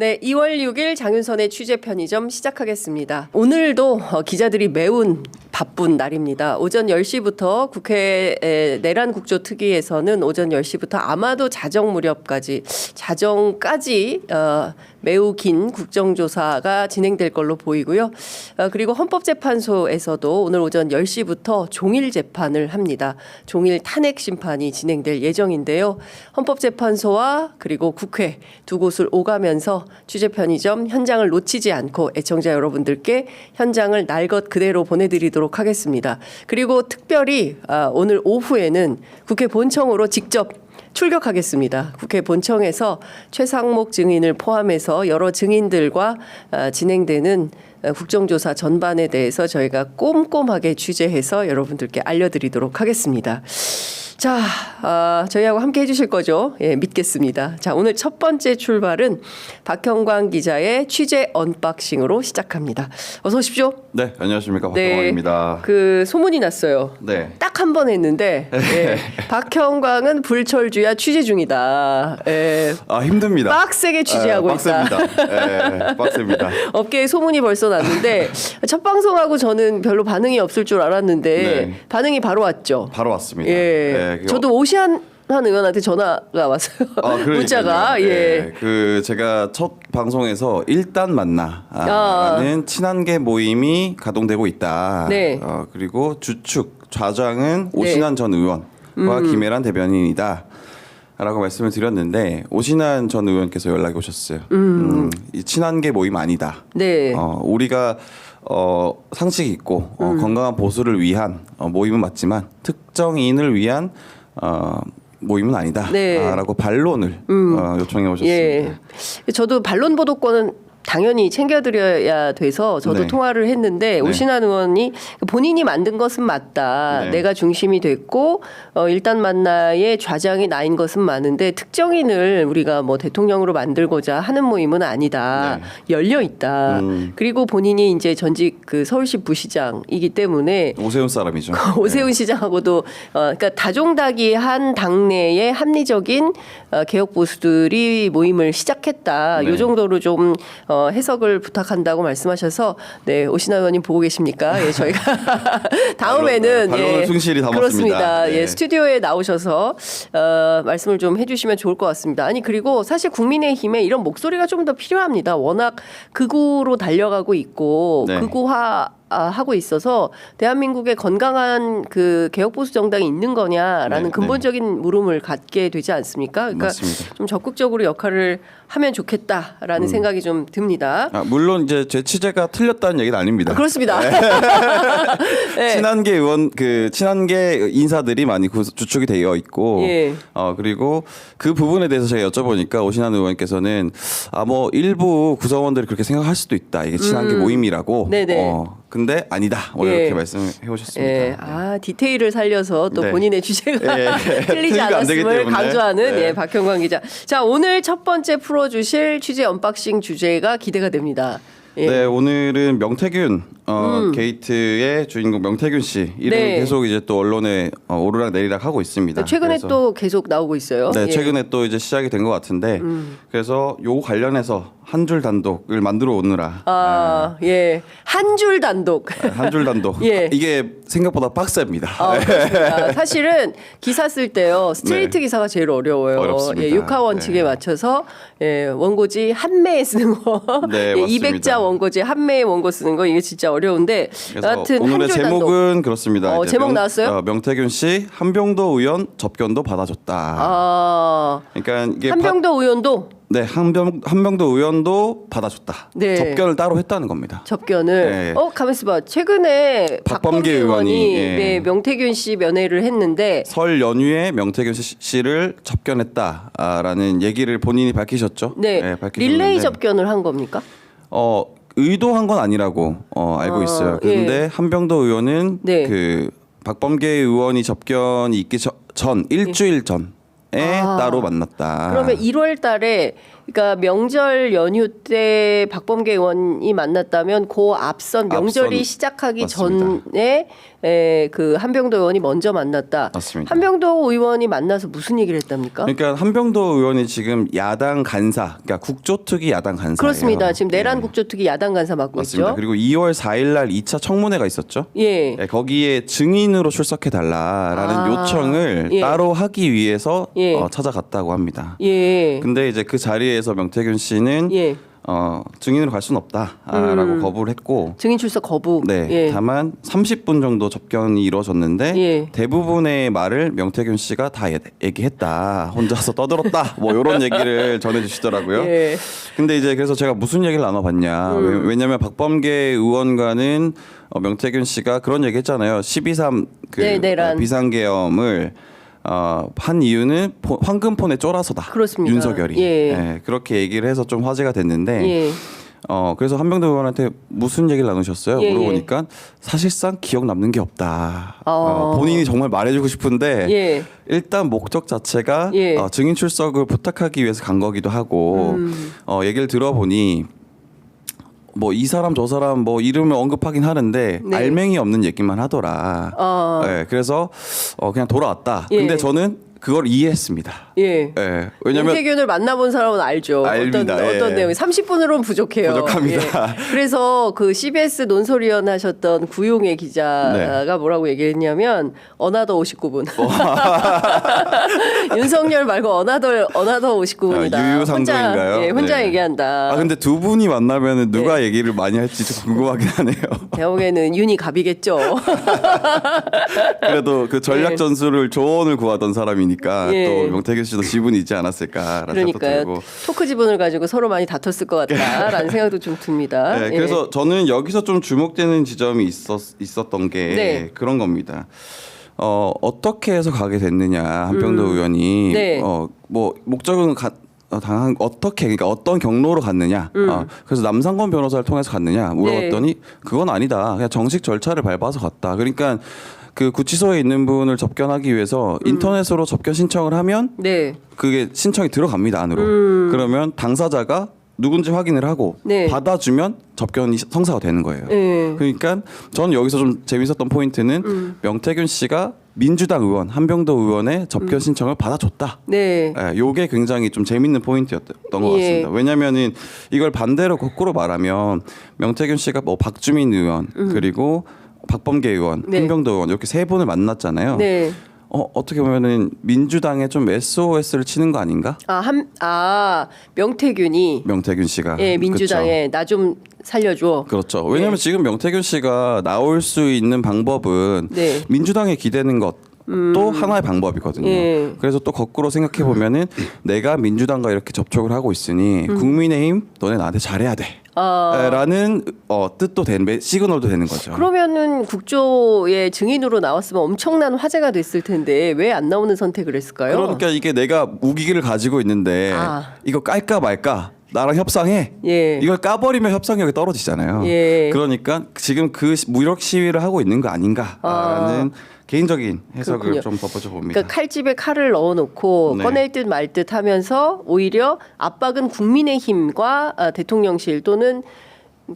네, 2월 6일 장윤선의 취재 편의점 시작하겠습니다. 오늘도 기자들이 매운 바쁜 날입니다. 오전 10시부터 국회 내란 국조특위에서는 오전 10시부터 아마도 자정까지 매우 긴 국정조사가 진행될 걸로 보이고요. 그리고 헌법재판소에서도 오늘 오전 10시부터 종일 재판을 합니다. 종일 탄핵 심판이 진행될 예정인데요. 헌법재판소와 그리고 국회 두 곳을 오가면서 취재 편의점 현장을 놓치지 않고 애청자 여러분들께 현장을 날 것 그대로 보내드리도록 하겠습니다. 그리고 특별히 오늘 오후에는 국회 본청으로 직접 출격하겠습니다. 국회 본청에서 최상목 증인을 포함해서 여러 증인들과 진행되는 국정조사 전반에 대해서 저희가 꼼꼼하게 취재해서 여러분들께 알려드리도록 하겠습니다. 자, 저희하고 함께 해주실 거죠? 예, 믿겠습니다. 자, 오늘 첫 번째 출발은 박형광 기자의 취재 언박싱으로 시작합니다. 어서 오십시오. 네, 안녕하십니까. 박형광입니다. 그 소문이 났어요. 네. 딱 한 번 했는데 예, 박형광은 불철주야 취재 중이다. 예, 힘듭니다. 빡세게 취재하고 있다. 빡셉니다. 빡셉니다. 업계에 소문이 벌써 났는데 첫 방송하고 저는 별로 반응이 없을 줄 알았는데 네. 반응이 바로 왔죠. 바로 왔습니다. 예, 네, 저도 오시안 의원한테 전화가 왔어요. 문자가 예. 제가 첫 방송에서 일단 만나라는 친한계 모임이 가동되고 있다. 네. 그리고 주축 좌장은 오신환 전 의원과 김혜란 대변인이다. 라고 말씀을 드렸는데 오신환 전 의원께서 연락이 오셨어요. 이 친한계 모임 아니다. 네. 우리가 상식 있고 건강한 보수를 위한 모임은 맞지만 특정인을 위한 모임은 아니다. 네. 라고 반론을 요청해 오셨습니다. 예. 저도 반론 보도권은 당연히 챙겨드려야 돼서 저도 네. 통화를 했는데 오신환 의원이 본인이 만든 것은 맞다. 네. 내가 중심이 됐고 일단 만나의 좌장이 나인 것은 많은데 특정인을 우리가 뭐 대통령으로 만들고자 하는 모임은 아니다. 네. 열려 있다. 그리고 본인이 이제 전직 그 서울시 부시장이기 때문에 오세훈 사람이죠. 오세훈 시장하고도 그러니까 다종다기한 당내의 합리적인 개혁 보수들이 모임을 시작했다. 네. 요 정도로 좀 해석을 부탁한다고 말씀하셔서 네, 오신환 의원님 보고 계십니까? 예, 저희가 다음에는 반론을 충실히 담았습니다. 그렇습니다. 네. 예, 스튜디오에 나오셔서 말씀을 좀 해주시면 좋을 것 같습니다. 아니 그리고 사실 국민의힘에 이런 목소리가 좀 더 필요합니다. 워낙 극우로 달려가고 있고 네. 극우화 하고 있어서 대한민국에 건강한 그 개혁 보수 정당이 있는 거냐라는 네, 근본적인 물음을 갖게 되지 않습니까? 그러니까 맞습니다. 좀 적극적으로 역할을 하면 좋겠다라는 생각이 좀 듭니다. 물론 이제 제 취재가 틀렸다는 얘기는 아닙니다. 그렇습니다. 네. 친한계 의원 친한계 인사들이 많이 주축이 되어 있고 예. 그리고 그 부분에 대해서 제가 여쭤보니까 오신환 의원께서는 뭐 일부 구성원들이 그렇게 생각할 수도 있다. 이게 친한계 모임이라고. 네네. 근데 아니다. 예. 이렇게 말씀해 오셨습니다. 예, 디테일을 살려서 또 네. 본인의 주제가 예. 틀리지 틀리면 안 되기 않았음을 때문에. 강조하는 네. 예, 박형광 기자. 자, 오늘 첫 번째 풀어주실 취재 언박싱 주제가 기대가 됩니다. 예. 네, 오늘은 명태균 게이트의 주인공 명태균 씨 이름이 네. 계속 이제 또 언론에 오르락 내리락 하고 있습니다. 최근에 그래서 또 계속 나오고 있어요. 네, 예. 최근에 또 이제 시작이 된 것 같은데 그래서 요 관련해서 한 줄 단독을 만들어 오느라 예. 한 줄 단독. 한 줄 단독 예. 이게 생각보다 빡셉니다. 그렇습니다. 사실은 기사 쓸 때요 스트레이트 네. 기사가 제일 어려워요. 어렵습니다. 예, 육하 원칙에 네. 맞춰서 원고지 한 매에 쓰는 거, 네, 맞습니다. 200자 원고지 한 매에 원고 쓰는 거 이게 진짜 어려운데. 그래서 여하튼 오늘의 한줄 제목은 단독. 그렇습니다. 이제 제목 나왔어요? 명태균 씨 한병도 의원 접견도 받아줬다. 그러니까 이게 한병도 의원도 네, 한병도 의원도 받아줬다. 네. 접견을 따로 했다는 겁니다. 접견을. 네. 가만 있어봐. 최근에 박범계 의원이, 예. 네, 명태균 씨 면회를 했는데. 설 연휴에 명태균 씨를 접견했다라는 얘기를 본인이 밝히셨죠. 네, 밝히셨는데 릴레이 접견을 한 겁니까? 의도한 건 아니라고 알고 있어요. 그런데 예. 한병도 의원은 네. 그 박범계 의원이 접견이 있기 전 일주일 전에 따로 만났다. 그러면 1월 달에 그러니까 명절 연휴 때 박범계 의원이 만났다면 그 앞선 명절이 앞선, 시작하기 맞습니다. 전에 그 한병도 의원이 먼저 만났다. 맞습니다. 한병도 의원이 만나서 무슨 얘기를 했답니까? 그러니까 한병도 의원이 지금 야당 간사, 그러니까 국조특위 야당 간사예요. 그렇습니다. 지금 내란 예. 국조특위 야당 간사 맡고 맞습니다. 있죠. 그리고 2월 4일 날 2차 청문회가 있었죠. 예. 예, 거기에 증인으로 출석해 달라라는 아, 요청을 예. 따로 하기 위해서 예. 찾아갔다고 합니다. 예. 근데 이제 그 자리에서 명태균 씨는 예. 증인으로 갈 수는 없다라고 거부를 했고, 증인 출석 거부. 네, 예. 다만 30분 정도 접견이 이루어졌는데 예. 대부분의 말을 명태균 씨가 다 얘기했다, 혼자서 떠들었다, 뭐 이런 얘기를 전해주시더라고요. 예. 근데 이제 그래서 제가 무슨 얘기를 나눠봤냐, 왜냐면 박범계 의원과는 명태균 씨가 그런 얘기했잖아요. 12.3 그 네, 내란. 비상계엄을 한 이유는 황금폰에 쫄아서다. 그렇습니다. 윤석열이. 예. 예, 그렇게 얘기를 해서 좀 화제가 됐는데 예. 그래서 한병도 의원한테 무슨 얘기를 나누셨어요? 예, 물어보니까 사실상 기억 남는 게 없다. 어. 본인이 정말 말해주고 싶은데 예. 일단 목적 자체가 예. 증인 출석을 부탁하기 위해서 간 거기도 하고 얘기를 들어보니 뭐 이 사람 저 사람 뭐 이름을 언급하긴 하는데 네. 알맹이 없는 얘기만 하더라. 예, 그래서 그냥 돌아왔다. 예. 근데 저는 그걸 이해했습니다. 예. 예, 왜냐면 윤태균을 만나본 사람은 알죠. 압니다. 예. 어떤 내용이 30분으로는 부족해요. 부족합니다. 예. 그래서 그 CBS 논설위원 하셨던 구용의 기자가 네. 뭐라고 얘기했냐면 어나더 59분. 윤석열 말고 어나더 59분이다. 유유상종인가요? 혼자 네. 얘기한다. 근데 두 분이 만나면 누가 얘기를 많이 할지 좀 궁금하긴 하네요. 제가 보기에는 윤이 갑이겠죠. 그래도 그 전략 전술을 조언을 구하던 사람이니까 예. 또 명태균 씨도 지분이 있지 않았을까라는 생각도 그러니까요. 들고. 토크 지분을 가지고 서로 많이 다퉜을 것 같다라는 생각도 좀 듭니다. 네, 예. 그래서 저는 여기서 좀 주목되는 지점이 있었던 게 네. 그런 겁니다. 어떻게 해서 가게 됐느냐, 한병도 의원이 네. 뭐 목적은 당한 어떻게, 그러니까 어떤 경로로 갔느냐. 그래서 남상권 변호사를 통해서 갔느냐 물어봤더니 네. 그건 아니다. 그냥 정식 절차를 밟아서 갔다. 그러니까 그 구치소에 있는 분을 접견하기 위해서 인터넷으로 접견 신청을 하면 네. 그게 신청이 들어갑니다, 안으로. 그러면 당사자가 누군지 확인을 하고 네. 받아주면 접견이 성사가 되는 거예요. 네. 그러니까 저는 여기서 좀 재밌었던 포인트는 명태균 씨가 민주당 의원, 한병도 의원의 접견 신청을 받아줬다. 네. 예, 요게 굉장히 좀 재밌는 포인트였던 것 예. 같습니다. 왜냐면은 이걸 반대로 거꾸로 말하면 명태균 씨가 뭐 박주민 의원 그리고 박범계 의원, 네. 한병도 의원 이렇게 세 분을 만났잖아요. 네. 어떻게 보면은 민주당에 좀 SOS를 치는 거 아닌가? 명태균이 명태균 씨가. 예, 민주당에 나 좀 살려줘. 그렇죠. 왜냐하면 네. 지금 명태균 씨가 나올 수 있는 방법은 네. 민주당에 기대는 것도 하나의 방법이거든요. 예. 그래서 또 거꾸로 생각해 보면은 내가 민주당과 이렇게 접촉을 하고 있으니 국민의힘 너네 나한테 잘해야 돼. 라는 뜻도 되는 시그널도 되는 거죠. 그러면은 국조의 증인으로 나왔으면 엄청난 화제가 됐을 텐데 왜 안 나오는 선택을 했을까요? 그러니까 이게 내가 무기를 가지고 있는데 이거 깔까 말까 나랑 협상해. 예. 이걸 까버리면 협상력이 떨어지잖아요. 예. 그러니까 지금 그 무력 시위를 하고 있는 거 아닌가라는 개인적인 해석을 그렇군요. 좀 덧붙여 봅니다. 그러니까 칼집에 칼을 넣어놓고 네. 꺼낼 듯 말 듯 하면서 오히려 압박은 국민의힘과 대통령실 또는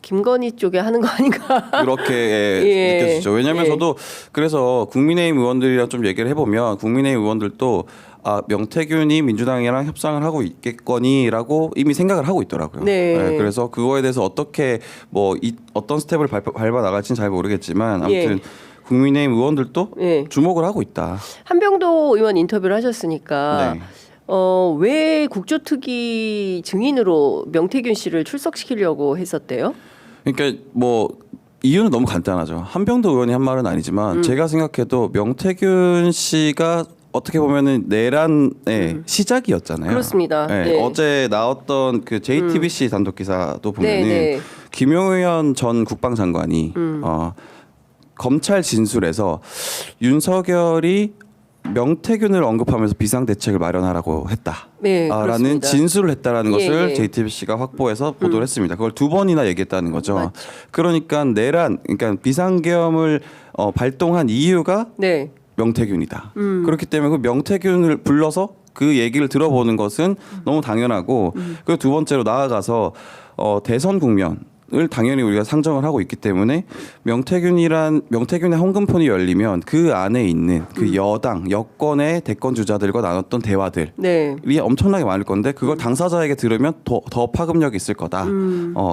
김건희 쪽에 하는 거 아닌가? 그렇게 예. 느껴지죠. 왜냐하면 예. 저도 그래서 국민의힘 의원들이랑 좀 얘기를 해보면 국민의힘 의원들도 명태균이 민주당이랑 협상을 하고 있겠거니라고 이미 생각을 하고 있더라고요. 네. 그래서 그거에 대해서 어떻게 어떤 스텝을 밟아 나갈지는 잘 모르겠지만 아무튼 예. 국민의힘 의원들도 예. 주목을 하고 있다. 한병도 의원 인터뷰를 하셨으니까 네. 왜 국조특위 증인으로 명태균 씨를 출석시키려고 했었대요? 그러니까 뭐 이유는 너무 간단하죠. 한병도 의원이 한 말은 아니지만 제가 생각해도 명태균 씨가 어떻게 보면은 내란의 시작이었잖아요. 그렇습니다. 네, 네. 어제 나왔던 그 JTBC 단독 기사도 보면은 네. 김용현 전 국방장관이 검찰 진술에서 윤석열이 명태균을 언급하면서 비상대책을 마련하라고 했다. 네, 라는 그렇습니다. 진술을 했다라는 예, 것을 예. JTBC가 확보해서 보도를 했습니다. 그걸 두 번이나 얘기했다는 거죠. 맞죠. 그러니까 그러니까 비상계엄을 발동한 이유가 네. 명태균이다. 그렇기 때문에 그 명태균을 불러서 그 얘기를 들어보는 것은 너무 당연하고 그리고 두 번째로 나아가서 대선 국면을 당연히 우리가 상정을 하고 있기 때문에 명태균의 황금폰이 열리면 그 안에 있는 그 여당 여권의 대권 주자들과 나눴던 대화들이 네. 엄청나게 많을 건데 그걸 당사자에게 들으면 더 파급력이 있을 거다.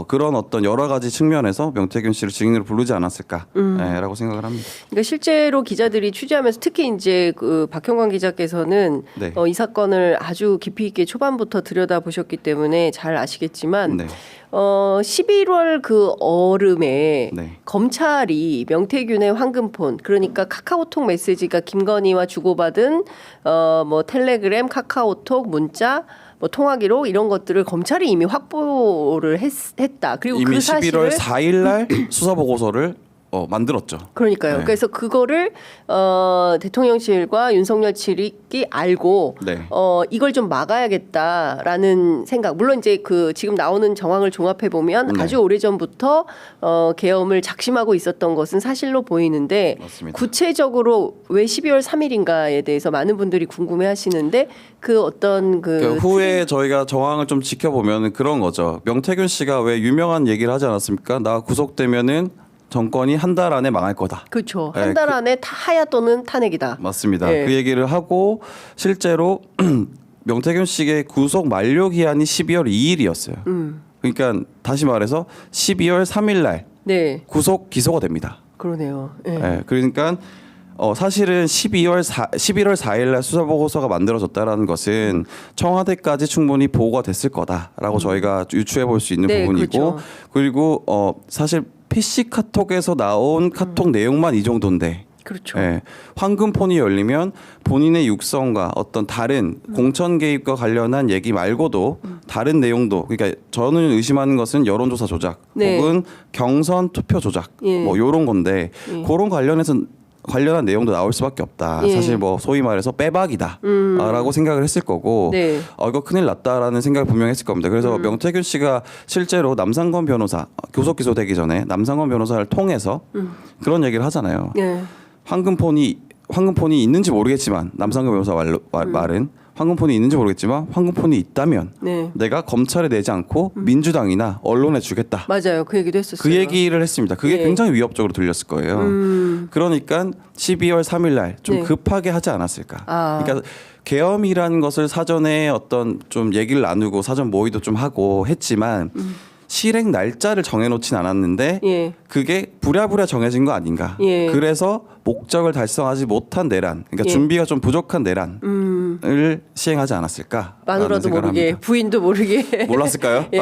그런 어떤 여러 가지 측면에서 명태균 씨를 증인으로 부르지 않았을까라고 생각을 합니다. 그러니까 실제로 기자들이 취재하면서 특히 이제 그 박형광 기자께서는 네. 이 사건을 아주 깊이 있게 초반부터 들여다 보셨기 때문에 잘 아시겠지만 네. 11월 그 얼음에 네. 검찰이 명태균의 황금폰 그러니까 카카오톡 메시지가 김건희와 주고받은 뭐 텔레그램, 카카오톡, 문자 뭐 통화 기록 이런 것들을 검찰이 이미 확보를 했다. 그리고 이미 그 사실을 11월 4일 날 수사 보고서를 만들었죠. 그러니까요. 네. 그래서 그거를 대통령실과 윤석열 측이 알고 네. 이걸 좀 막아야겠다라는 생각. 물론 이제 그 지금 나오는 정황을 종합해 보면 네. 아주 오래 전부터 계엄을 작심하고 있었던 것은 사실로 보이는데 맞습니다. 구체적으로 왜 12월 3일인가에 대해서 많은 분들이 궁금해하시는데 그 어떤 그 후에 저희가 정황을 좀 지켜보면 그런 거죠. 명태균 씨가 왜 유명한 얘기를 하지 않았습니까? 나 구속되면은 정권이 한 달 안에 망할 거다. 그렇죠. 네, 한 달 안에 하야 또는 탄핵이다. 맞습니다. 네. 그 얘기를 하고 실제로 명태균 씨의 구속 만료 기한이 12월 2일이었어요. 그러니까 다시 말해서 12월 3일 날 네, 구속 기소가 됩니다. 그러네요. 네. 네, 그러니까 사실은 11월 4일 날 수사 보고서가 만들어졌다라는 것은 청와대까지 충분히 보고가 됐을 거다라고 저희가 유추해 볼 수 있는 네, 부분이고 그렇죠. 그리고 사실 PC 카톡에서 나온 카톡 내용만 이 정도인데 그렇죠. 예, 황금폰이 열리면 본인의 육성과 어떤 다른 공천 개입과 관련한 얘기 말고도 다른 내용도 그러니까 저는 의심하는 것은 여론조사 조작 네. 혹은 경선 투표 조작 예. 뭐 이런 건데 그런 관련한 내용도 나올 수밖에 없다. 예. 사실 뭐 소위 말해서 빼박이다라고 생각을 했을 거고 네. 이거 큰일 났다라는 생각을 분명히 했을 겁니다. 그래서 명태균 씨가 실제로 남상권 변호사 구속 기소되기 전에 남상권 변호사를 통해서 그런 얘기를 하잖아요. 네. 황금폰이 있는지 모르겠지만 남상권 변호사 말은 황금폰이 있는지 모르겠지만 황금폰이 있다면 네. 내가 검찰에 내지 않고 민주당이나 언론에 주겠다. 맞아요. 그 얘기도 했었어요. 그 얘기를 했습니다. 그게 예. 굉장히 위협적으로 들렸을 거예요. 그러니까 12월 3일 날 좀 네. 급하게 하지 않았을까. 아. 그러니까 계엄이라는 것을 사전에 어떤 좀 얘기를 나누고 사전 모의도 좀 하고 했지만 실행 날짜를 정해놓진 않았는데 예. 그게 부랴부랴 정해진 거 아닌가. 예. 그래서 목적을 달성하지 못한 내란, 그러니까 예. 준비가 좀 부족한 내란을 시행하지 않았을까. 마누라도 모르게 부인도 모르게 몰랐을까요? 예.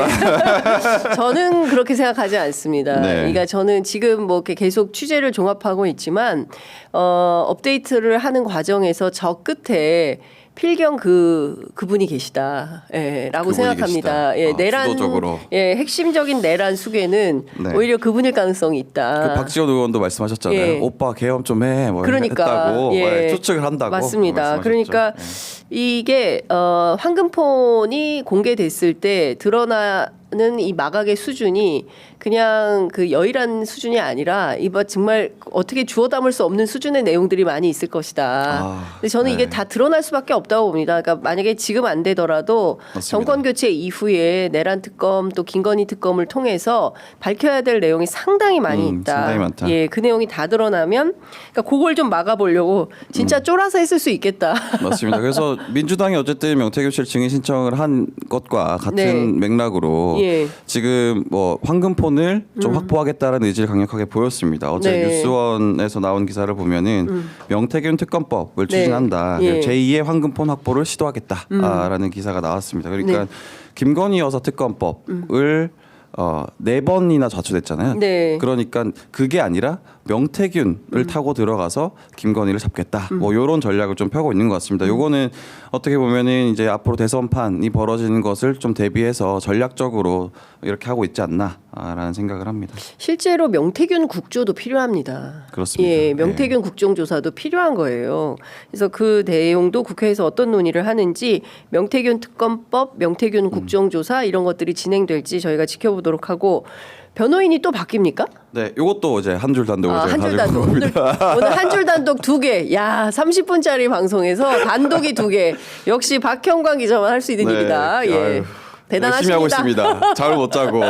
저는 그렇게 생각하지 않습니다. 네. 그러니까 저는 지금 뭐 이렇게 계속 취재를 종합하고 있지만 업데이트를 하는 과정에서 저 끝에 필경 그분이 계시다. 예, 라고 그분이 생각합니다. 계시다. 예, 내란 주도적으로. 예, 핵심적인 내란 속에는 네. 오히려 그분일 가능성이 있다. 그 박지원 의원도 말씀하셨잖아요. 예. 오빠 계엄 좀 해. 뭐 그러니까 했다고 예. 추측을 한다고. 맞습니다. 말씀하셨죠. 그러니까 예. 이게 황금폰이 공개됐을 때 드러나는 이 마각의 수준이 그냥 그 여일한 수준이 아니라 이거 정말 어떻게 주워 담을 수 없는 수준의 내용들이 많이 있을 것이다. 근데 저는 이게 네. 다 드러날 수밖에 없다고 봅니다. 그러니까 만약에 지금 안 되더라도 맞습니다. 정권 교체 이후에 내란 특검 또 김건희 특검을 통해서 밝혀야 될 내용이 상당히 많이 있다. 상당히 많다. 예, 그 내용이 다 드러나면 그러니까 그걸 좀 막아보려고 진짜 쫄아서 했을 수 있겠다. 맞습니다. 그래서 민주당이 어쨌든 명태균 씨를 증인 신청을 한 것과 같은 네. 맥락으로 예. 지금 뭐 황금폰을 좀 확보하겠다는 의지를 강력하게 보였습니다. 어제 네. 뉴스원에서 나온 기사를 보면은 명태균 특검법을 네. 추진한다. 예. 제2의 황금폰 확보를 시도하겠다라는 기사가 나왔습니다. 그러니까 네. 김건희 여사 특검법을 4번이나 좌초됐잖아요. 네. 그러니까 그게 아니라 명태균을 타고 들어가서 김건희를 잡겠다. 뭐 이런 전략을 좀 펴고 있는 것 같습니다. 요거는 어떻게 보면은 이제 앞으로 대선판이 벌어지는 것을 좀 대비해서 전략적으로 이렇게 하고 있지 않나라는 생각을 합니다. 실제로 명태균 국조도 필요합니다. 그렇습니다. 예, 명태균 국정조사도 필요한 거예요. 그래서 그 내용도 국회에서 어떤 논의를 하는지 명태균 특검법, 명태균 국정조사 이런 것들이 진행될지 저희가 지켜보도록 하고 변호인이 또 바뀝니까? 네, 이것도 이제 한 줄 단독으로 제가 한 줄 가지고 단독. 옵니다. 오늘 한 줄 단독 2개. 야, 30분짜리 방송에서 단독이 2개. 역시 박형광 기자만 할 수 있는 네, 일이다. 예. 아유, 열심히 대단하십니다. 하고 있습니다. 잠을 못 자고.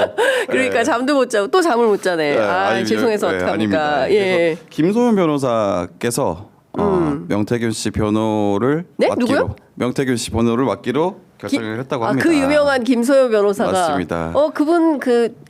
그러니까 네. 잠도 못 자고 또 잠을 못 자네. 아니, 죄송해서 네, 어떡합니까? 아닙니다. 예. 그래서 김소연 변호사께서 명태균 씨 변호를 네? 맡기로 누구요? 명태균 씨 변호를 맡기로 결정을 했다고 합니다. 그 유명한 김소연 변호사가 맞습니다. 그분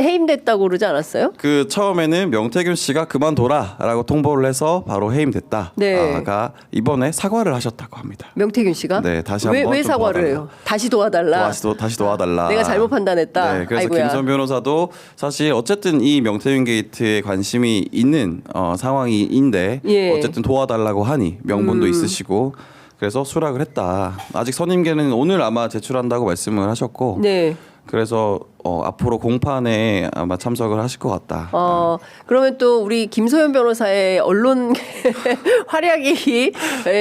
해임됐다고 그러지 않았어요? 그 처음에는 명태균 씨가 그만둬라라고 통보를 해서 바로 해임됐다가 네. 이번에 사과를 하셨다고 합니다. 명태균 씨가? 네, 다시 왜 한번 좀 사과를 도와달라. 해요? 다시 도와달라. 다시 도와달라. 내가 잘못 판단했다. 네, 그래서 아이고야. 김소연 변호사도 사실 어쨌든 이 명태균 게이트에 관심이 있는 상황인데 예. 어쨌든 도와달라고 하니 명분도 있으시고 그래서 수락을 했다. 아직 선임계는 오늘 아마 제출한다고 말씀을 하셨고 네. 그래서 앞으로 공판에 아마 참석을 하실 것 같다. 그러면 또 우리 김소연 변호사의 언론 활약이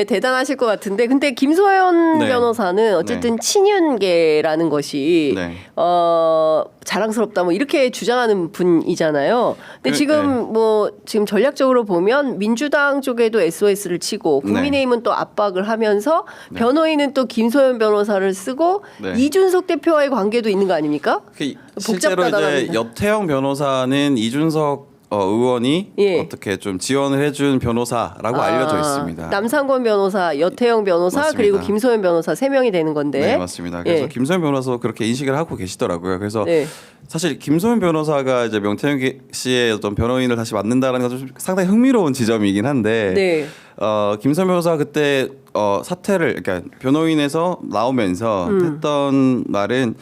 대단하실 것 같은데, 근데 김소연 네. 변호사는 어쨌든 친윤계라는 것이 네. 자랑스럽다 뭐 이렇게 주장하는 분이잖아요. 근데 네. 지금 전략적으로 보면 민주당 쪽에도 SOS를 치고 국민의힘은 또 압박을 하면서 변호인은 또 김소연 변호사를 쓰고 네. 이준석 대표와의 관계도 있는 거 아닙니까? 실제로 복잡하다 이제 여태영 변호사는 이준석 의원이 예. 어떻게 좀 지원을 해준 변호사라고 알려져 있습니다. 남상권 변호사, 여태영 변호사, 맞습니다. 그리고 김소연 변호사 3명이 되는 건데. 네, 맞습니다. 그래서 예. 김소연 변호사도 그렇게 인식을 하고 계시더라고요. 그래서 네. 사실 김소연 변호사가 이제 명태균 씨의 어떤 변호인을 다시 맡는다라는 것은 상당히 흥미로운 지점이긴 한데 네. 김소연 변호사가 그때 사퇴를 그러니까 변호인에서 나오면서 했던 말은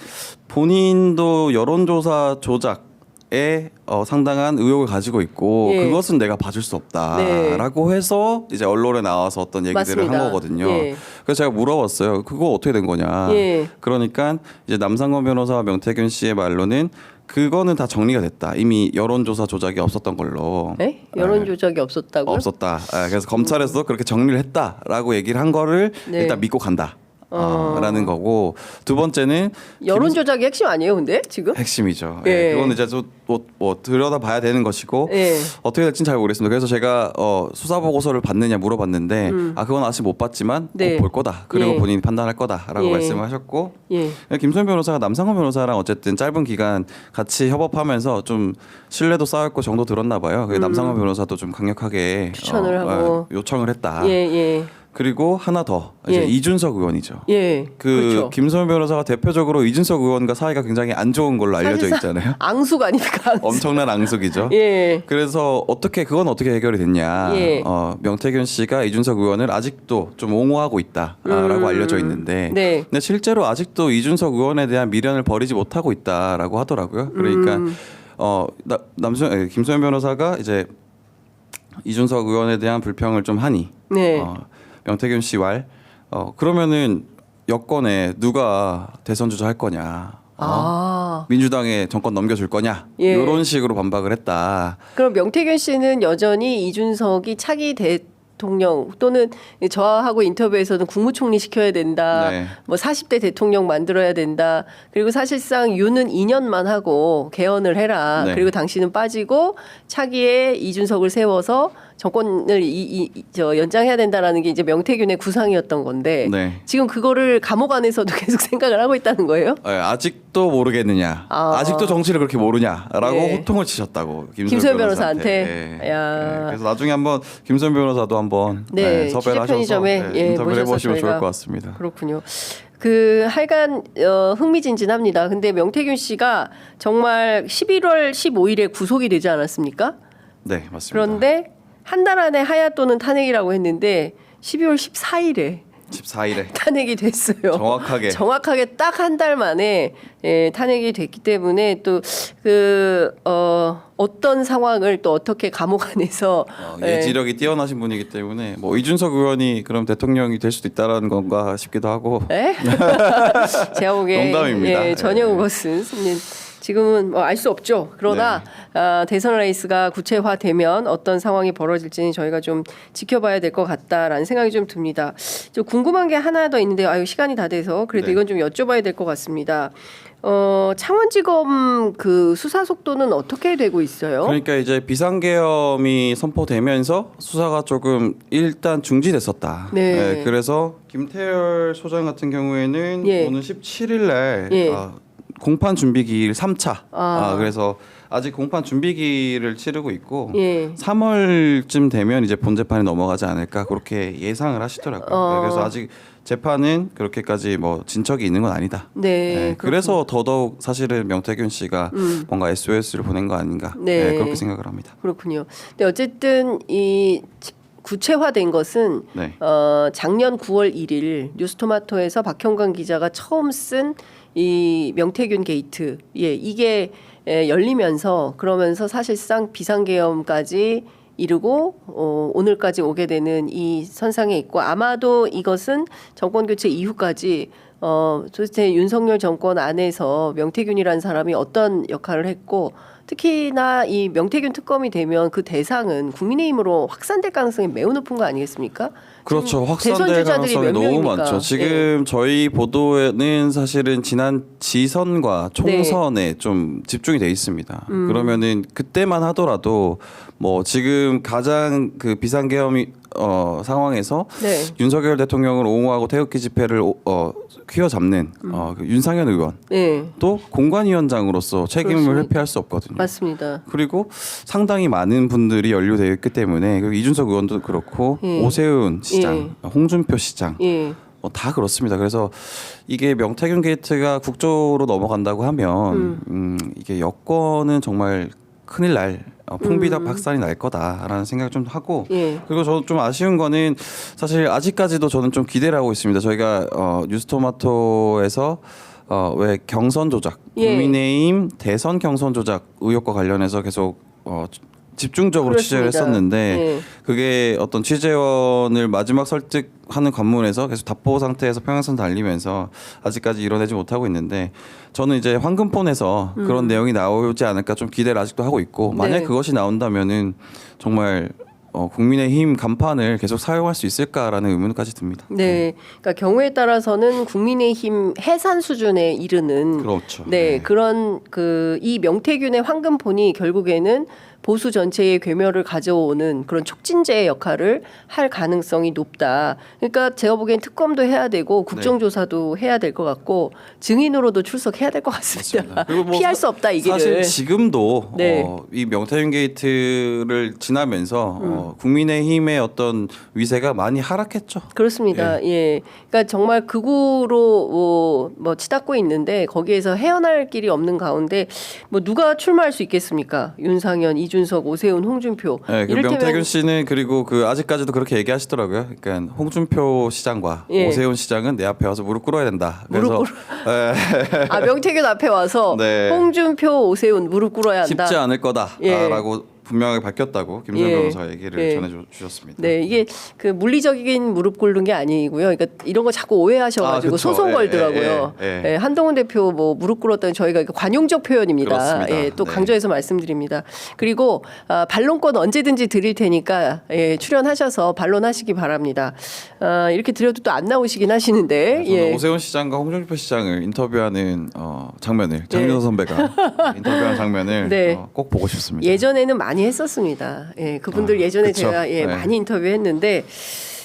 본인도 여론조사 조작에 상당한 의혹을 가지고 있고 예. 그것은 내가 봐줄 수 없다라고 해서 이제 언론에 나와서 어떤 얘기들을 맞습니다. 한 거거든요. 예. 그래서 제가 물어봤어요. 그거 어떻게 된 거냐. 예. 그러니까 이제 남상권 변호사와 명태균 씨의 말로는 그거는 다 정리가 됐다. 이미 여론조사 조작이 없었던 걸로. 네? 여론 조작이 없었다고요? 없었다. 그래서 검찰에서도 그렇게 정리를 했다라고 얘기를 한 거를 네. 일단 믿고 간다. 라는 거고 두 번째는 여론 조작이 핵심 아니에요, 근데 지금? 핵심이죠. 예. 그건 이제 뭐 들여다봐야 되는 것이고 예. 어떻게 될지는 잘 모르겠습니다. 그래서 제가 수사 보고서를 봤느냐 물어봤는데 그건 아직 못 봤지만 네. 꼭 볼 거다. 그리고 예. 본인이 판단할 거다라고 예. 말씀하셨고 예. 김소연 변호사가 남상권 변호사랑 어쨌든 짧은 기간 같이 협업하면서 좀 신뢰도 쌓였고 정도 들었나 봐요. 그래서 남상권 변호사도 좀 강력하게 추천을 하고. 요청을 했다. 예, 예. 그리고 하나 더 이제 예. 이준석 의원이죠. 예. 그렇죠. 김소연 변호사가 대표적으로 이준석 의원과 사이가 굉장히 안 좋은 걸로 알려져 사실상 있잖아요. 앙숙 아닙니까? 앙숙. 엄청난 앙숙이죠. 예. 그래서 그건 어떻게 해결이 됐냐? 예. 명태균 씨가 이준석 의원을 아직도 좀 옹호하고 있다라고 알려져 있는데, 네. 근데 실제로 아직도 이준석 의원에 대한 미련을 버리지 못하고 있다라고 하더라고요. 그러니까 김소연 변호사가 이제 이준석 의원에 대한 불평을 좀 하니, 네. 명태균 씨 그러면은 여권에 누가 대선 주자할 거냐? 민주당에 정권 넘겨줄 거냐? 예. 이런 식으로 반박을 했다. 그럼 명태균 씨는 여전히 이준석이 차기 대통령 또는 저하고 인터뷰에서는 국무총리 시켜야 된다. 네. 뭐 40대 대통령 만들어야 된다. 그리고 사실상 윤은 2년만 하고 개헌을 해라. 네. 그리고 당신은 빠지고 차기에 이준석을 세워서 정권을 연장해야 된다라는 게 이제 명태균의 구상이었던 건데 네. 지금 그거를 감옥 안에서도 계속 생각을 하고 있다는 거예요? 아직도 모르겠느냐? 아직도 정치를 그렇게 모르냐라고 네. 호통을 치셨다고 김소연 변호사한테. 네. 야. 그래서 나중에 한번 김소연 변호사도 한번 네, 섭외를 하셔서 취재편의점에, 인터뷰를 모셔서 해보시면 좋을 저희가 것 같습니다. 그렇군요. 하여간 흥미진진합니다. 근데 명태균 씨가 정말 11월 15일에 구속이 되지 않았습니까? 네, 맞습니다. 그런데 한 달 안에 하야 또는 탄핵이라고 했는데 12월 14일에 14일에 탄핵이 됐어요. 정확하게 딱 한 달 만에 탄핵이 됐기 때문에 또 어떤 상황을 또 어떻게 감옥 안에서 예지력이 뛰어나신 분이기 때문에 뭐 이준석 의원이 그럼 대통령이 될 수도 있다라는 건가 싶기도 하고. 제가 보기에 농담입니다. 전혀 예. 그것은 지금은 뭐 알 수 없죠. 그러나 대선 레이스가 구체화되면 어떤 상황이 벌어질지는 저희가 좀 지켜봐야 될 것 같다라는 생각이 좀 듭니다. 좀 궁금한 게 하나 더 있는데 시간이 다 돼서 그래도 네. 이건 좀 여쭤봐야 될 것 같습니다. 창원지검 그 수사 속도는 어떻게 되고 있어요? 그러니까 이제 비상계엄이 선포되면서 수사가 조금 일단 중지됐었다. 네. 그래서 김태열 소장 같은 경우에는 예. 오는 17일 날 예. 공판 준비기일 3차. 아. 그래서 아직 공판 준비기를 치르고 있고 예. 3월쯤 되면 이제 본 재판이 넘어가지 않을까 그렇게 예상을 하시더라고요. 그래서 아직 재판은 그렇게까지 뭐 진척이 있는 건 아니다. 네. 그래서 더더욱 사실은 명태균 씨가 뭔가 SOS를 보낸 거 아닌가 네. 그렇게 생각을 합니다. 그렇군요. 근데 어쨌든 이 구체화된 것은 네. 작년 9월 1일 뉴스토마토에서 박형관 기자가 처음 쓴 이 명태균 게이트, 이게 열리면서 그러면서 사실상 비상계엄까지 이르고 오늘까지 오게 되는 이 선상에 있고 아마도 이것은 정권 교체 이후까지 도대체 윤석열 정권 안에서 명태균이라는 사람이 어떤 역할을 했고 특히나 이 명태균 특검이 되면 그 대상은 국민의힘으로 확산될 가능성이 매우 높은 거 아니겠습니까? 그렇죠. 지금 확산될 대선 주자들이 가능성이 몇 너무 명입니까? 많죠. 지금 저희 보도에는 사실은 지난 지선과 총선에 좀 집중이 돼 있습니다. 그러면은 그때만 하더라도 뭐 지금 가장 그 비상계엄이 상황에서 네. 윤석열 대통령을 옹호하고 태극기 집회를 휘어잡는 그 윤상현 의원 네, 또 공관위원장으로서 책임을 그렇습니다. 회피할 수 없거든요. 맞습니다. 그리고 상당히 많은 분들이 연루되어 있기 때문에 그리고 이준석 의원도 그렇고 예. 오세훈 시장, 홍준표 시장 예, 다 그렇습니다. 그래서 이게 명태균 게이트가 국조로 넘어간다고 하면 이게 여권은 정말 큰일 날 풍비박 박살이 날 거다라는 생각을 좀 하고 예. 그리고 저는 좀 아쉬운 거는 사실 아직까지도 저는 좀 기대를 하고 있습니다. 저희가 뉴스토마토에서 왜 경선 조작, 예. 국민의힘 대선 경선 조작 의혹과 관련해서 계속 집중적으로 취재를 그렇습니다. 했었는데 예. 그게 어떤 취재원을 마지막 설득하는 관문에서 계속 답보 상태에서 평행선 달리면서 아직까지 이뤄내지 못하고 있는데 저는 이제 황금폰에서 그런 내용이 나오지 않을까 좀 기대를 아직도 하고 있고 만약 네. 그것이 나온다면은 정말 국민의힘 간판을 계속 사용할 수 있을까라는 의문까지 듭니다. 네, 그러니까 경우에 따라서는 국민의힘 해산 수준에 이르는 그렇죠. 네, 그런 이 명태균의 황금폰이 결국에는 보수 전체의 괴멸을 가져오는 그런 촉진제의 역할을 할 가능성이 높다. 그러니까 제가 보기엔 특검도 해야 되고 국정조사도 해야 될 것 같고 증인으로도 출석해야 될 것 같습니다. 그리고 뭐 피할 수 없다 이 길을. 사실 지금도 네. 이 명태균 게이트를 지나면서 국민의힘의 어떤 위세가 많이 하락했죠. 그렇습니다. 예. 그러니까 정말 극우로 뭐 치닫고 있는데 거기에서 헤어날 길이 없는 가운데 뭐 누가 출마할 수 있겠습니까? 윤상현, 이준석, 오세훈, 홍준표. 네, 그 명태균 씨는 그리고 그 아직까지도 그렇게 얘기하시더라고요. 그러니까 홍준표 시장과 예. 오세훈 시장은 내 앞에 와서 무릎 꿇어야 된다. 그래서 명태균 앞에 와서 네. 홍준표, 오세훈 무릎 꿇어야 한다. 쉽지 않을 거다라고 예. 분명하게 밝혔다고 김선 예. 변호사가 얘기를 예. 전해주셨습니다. 네, 이게 그 물리적인 무릎 꿇는 게 아니고요. 그러니까 이런 거 자꾸 오해하셔가지고 그쵸. 소송 예, 걸더라고요. 예. 한동훈 대표 뭐 무릎 꿇었던 저희가 관용적 표현입니다. 그렇습니다. 예, 또 네. 강조해서 말씀드립니다. 그리고 반론권 언제든지 드릴 테니까 출연하셔서 반론하시기 바랍니다. 이렇게 드려도 또 안 나오시긴 하시는데. 저는 오세훈 시장과 홍준표 시장을 인터뷰하는 장면을 장윤서 선배가 인터뷰하는 장면을 네. 꼭 보고 싶습니다. 예전에는 많이 했었습니다. 그분들 예전에 그쵸. 제가 네. 많이 인터뷰했는데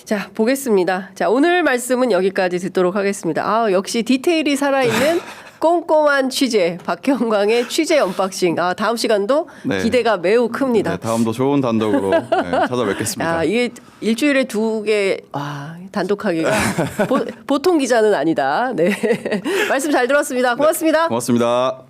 자 보겠습니다. 자 오늘 말씀은 여기까지 듣도록 하겠습니다. 역시 디테일이 살아있는 꼼꼼한 취재 박형광의 취재 언박싱. 다음 시간도 네. 기대가 매우 큽니다. 네, 다음도 좋은 단독으로 찾아뵙겠습니다. 이게 일주일에 2개 단독하기가 보통 기자는 아니다. 네 말씀 잘 들었습니다. 고맙습니다. 고맙습니다.